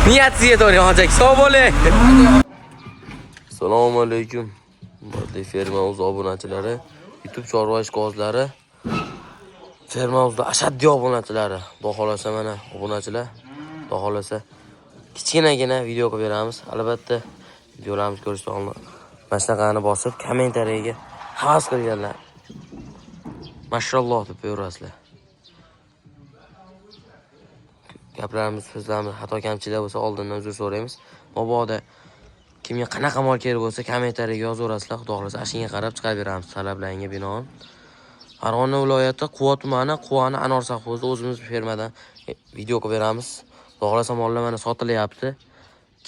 Niyatsiga to'g'ri hojak. Sog' bo'ling. Assalomu alaykum. Hurmatli ferma o'z obunachilari, YouTube chorva ishqozlari, ferma o'zda ashaddiy obunachilari. Xudo xolasa mana obunachilar, xudo xolasa kichkinagina video qilib beramiz. Albatta videolarimizni ko'rishni mana shunaqani bosib, kommentariyaga havas qilganlar. Mashalloh deb yurasizlar. Gaplarimiz, so'zlarimiz xato kamchiliklar bo'lsa oldindan uzr so'raymiz. Mabodo kimga qanaqa mol kerak bo'lsa kommentariyaga yozaverasizlar. Xudo xolasa ashunga qarab chiqarib beramiz talablaringga binoan. Farg'ona viloyati Quva tumani, Quvani Anor sovxozida o'zimiz fermadan video qilib beramiz. Xudo xolasa mollar mana sotilyapti.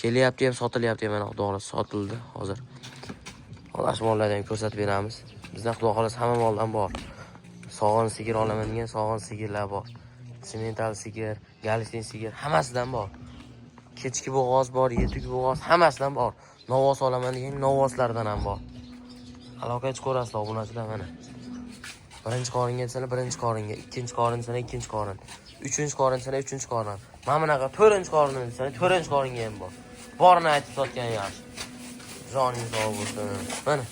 Kelyapti ham, sotilyapti ham, mana xudo xolasa sotildi hozir. Xohlash mollardan ko'rsatib beramiz. Bizda xudo xolasa hamma moldan bor. Sog'on sigir olaman degan sog'on sigirlar bor. Simental sigir, galishtin sigir hammasidan bor. Kechki bo'g'oz bor, yetuk bo'g'oz hammasidan bor. Novvos olaman degan novvoslardan ham bor. Aloqa chiqarasizlar obunachilar mana. Birinchi qoringa desanglar birinchi qoringa, ikkinchi qorin desanglar ikkinchi qorin, uchinchi qorin desanglar uchinchi qorin. Mana bunaqa to'rtinchi qorin desanglar to'rtinchi qoringa ham bor. Borini aytib sotgan yaxshi. Joning sog' bo'lsin. Mana.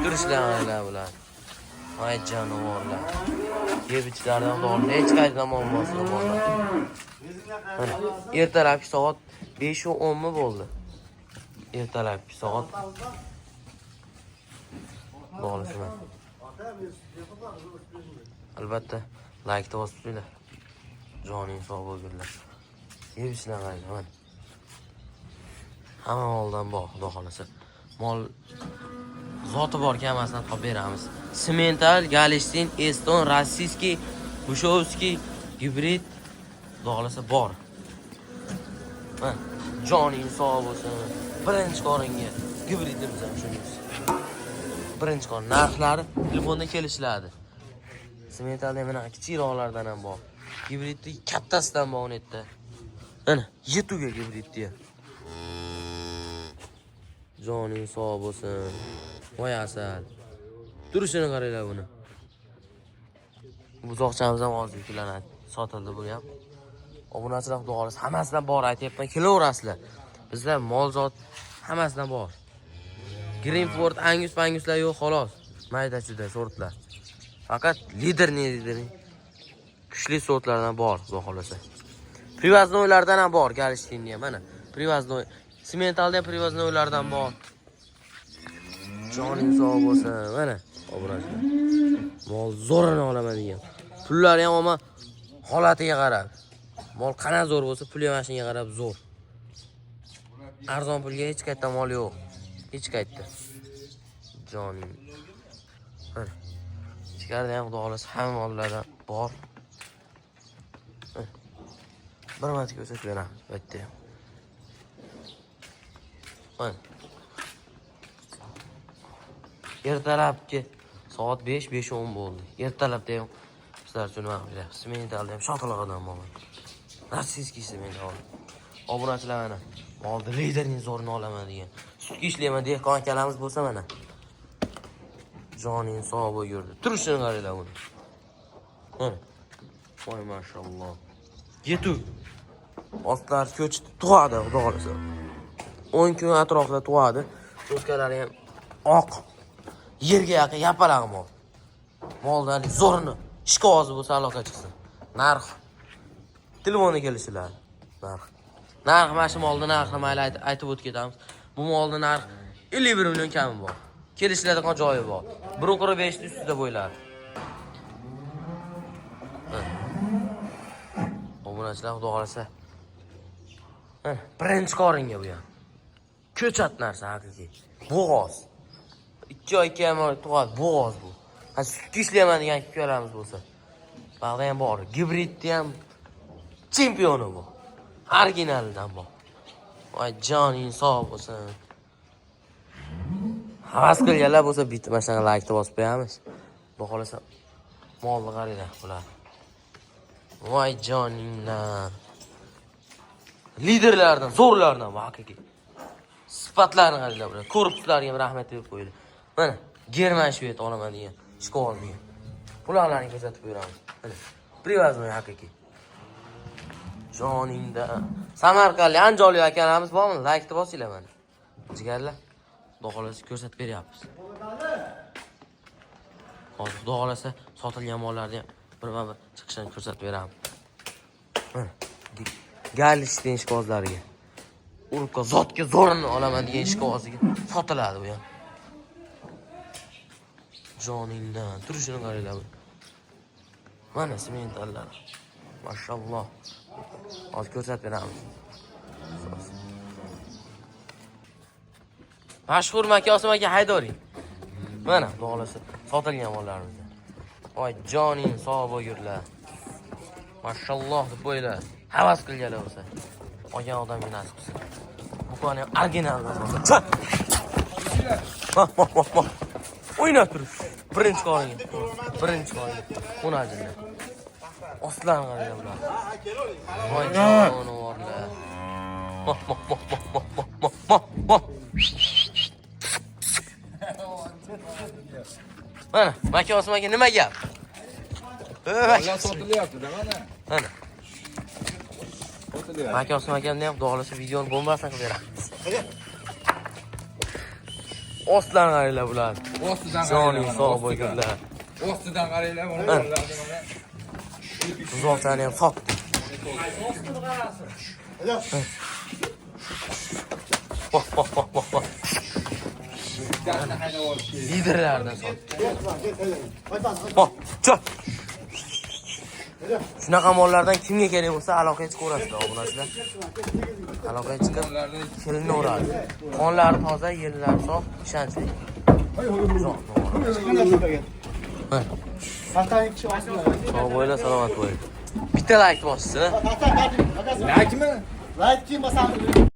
Turishlar bular. Ay jonivorlar. Yeb ichlardan to'g'ri hech qayerdan muammosi yo'q. Mana ertalabki soat 5:10 mi bo'ldi? Ertalabki soat. Bo'lsin. Albatta like bosib turinglar. Joning sog' bo'lsinlar. Yeb ichlardan mana. Hamma moldan bor, xudo xolasa. Mol zoti bor kamasidan topib beramiz. Simental, galishtin, eston, rossiyskiy, bushovskiy, gibrid xudo xolasa bor. Mana joning sog' bo'lsin. Birinchi qoringa gibridimiz ham shunday. Birinchi qorin narxlari telefonda kelishiladi. Simentalda mana kichikroqlardan ham bor. Gibridni kattasidan bor o'n yerda. Mana yetuga gibridni. Joning sog' bo'lsin. Voy asal. Turishini qaranglar buni. Buzoqchamiz ham hozir yuklanadi. Sotildi bu ham. Obunachilar xudo xolasa hammasidan bor aytayapman, kelaverasizlar. Bizda mol zot hammasidan bor. Greenford, Anguslar yo'q xolos. Mayda-chuda sortlar. Faqat liderni kuchli sortlardan bor, xudo xolasa. Privaznoylardan ham bor, galishtinni ham mana. Privaznoy, simentalda ham privaznoylardan bor. Joning sog' bo'lsin, mana. Obunachilar. Mol zo'rini olaman degan. Pullari ham ama holatiga qarab. Mol qana zo'r bo'lsa, pul ham shunga qarab zo'r. Arzon pulga hech qayerda mol yo'q. Hech qayerda. Joning. Mana. Ichkarida ham xudo xolasa hamma mollardan bor. Bir marta ko'rsatib beramiz, bu yerda ham. Mana. Ertalabki soat 5:10 bo'ldi. Ertalabda ham sizlar uchun ma'qul. Simentalda ham shotolig'idan bor. Rossiyskiy simental. Obunachilar mana. Molda liderning zo'rini olaman degan. Sutga ishlayman dehqon akalamiz bo'lsa mana. Joning sog' bo'lgurdi. Turishini qaranglar buni. Mana. Voy mashalloh. Yetuk. Otlar ko'chdi, tug'adi, xudo xolasa. 10 kun atrofida tug'adi. Cho'tkalari ham oq. Yerga yaqin yapalaq mol. Moldan zo'rini ishqa ozi bo'lsa aloqa chiqsin. Narx telefonga kelishiladi. Narx mana shu molning narxini mayli aytib o'tib ketamiz. Bu molning narxi 51 million kami bor. Kelishiladigan joyi bor. 1.5 ning ustida bo'yladi. Obunachilar xudo xolasa. Birinchi qoringa bu ham. Ko'chat narsa haqiqiy. Bo'g'oz. 2 oy ham tug'adi, bo'g'oz bu. Ha sutga ishlayman degan ukalarimiz bo'lsa. Bag'da ham bor. Gibridni ham chempioni bu. Originalidan bor. Voy joning sog' bo'lsin. Havas qilganlar bo'lsa bitta mana shunga like bosib qo'yamiz. Xudo xolasa molni qaranglar bular. Voy joninglar. Liderlardan, zo'rlardan haqiqiy. Sifatlarni qaranglar bular. Korpuslariga ham rahmat deb qo'ydi. Mana German shved olaman degan. Shkol degan. Bularni ko'rsatib beramiz. Mana привозной haqiqiy. Joningda. Samarqandlik Anjoliy akalarimiz bormi? Like bosinglar mana. Jigarlar. Xudo xolasa ko'rsatib beryapmiz. Hozir xudo xolasa sotilgan mollarni ham bir chiqishini ko'rsatib beramiz. Mana galishdan ishqibozlariga. Urubka zotga zo'rini olaman degan ishqiboziga sotiladi bu ham. Joningdan turishini qaranglar. Mana sementallar. Mashalloh. Hozir ko'rsatib beramiz. Mashhur Makosim aka haydoring. Mana xohlasa sotilgan mollarimiz. Voy joning sog' bo'lgurlar. Mashalloh deb qo'ylar. Havas qilganlar bo'lsa. Olgan odamga nasib qilsin. Bu qani ham original bo'lsa. O'ynab tur. Birinchi qo'linga. Birinchi qo'linga. Qo'najinlar. Oslan qaranglar bular. Voy jonivorlar. Mana, Makosim aka nima gap? Vallahi sotilyapti-da mana. Mana. Sotilyapti. Makosim akamni ham xudo videoni bombasini qilib beramiz. Oslan qaranglar bular. Ostidan Joning sog' bo'lgurlar. Ostidan qaranglar mana. Buzovchani ham sotdik. Liderlardan sotdik. Shunaqa mollardan kimga kerak bo'lsa aloqaga chiqaverasizlar, obunachilar. Aloqaga chiqib kelini uradi. Qonlari toza, yerlari sog', ishonchli. Sog' bo'ylar, salomat bo'ylar. Bitta like bossin. Like mi? Like kim bosamiz?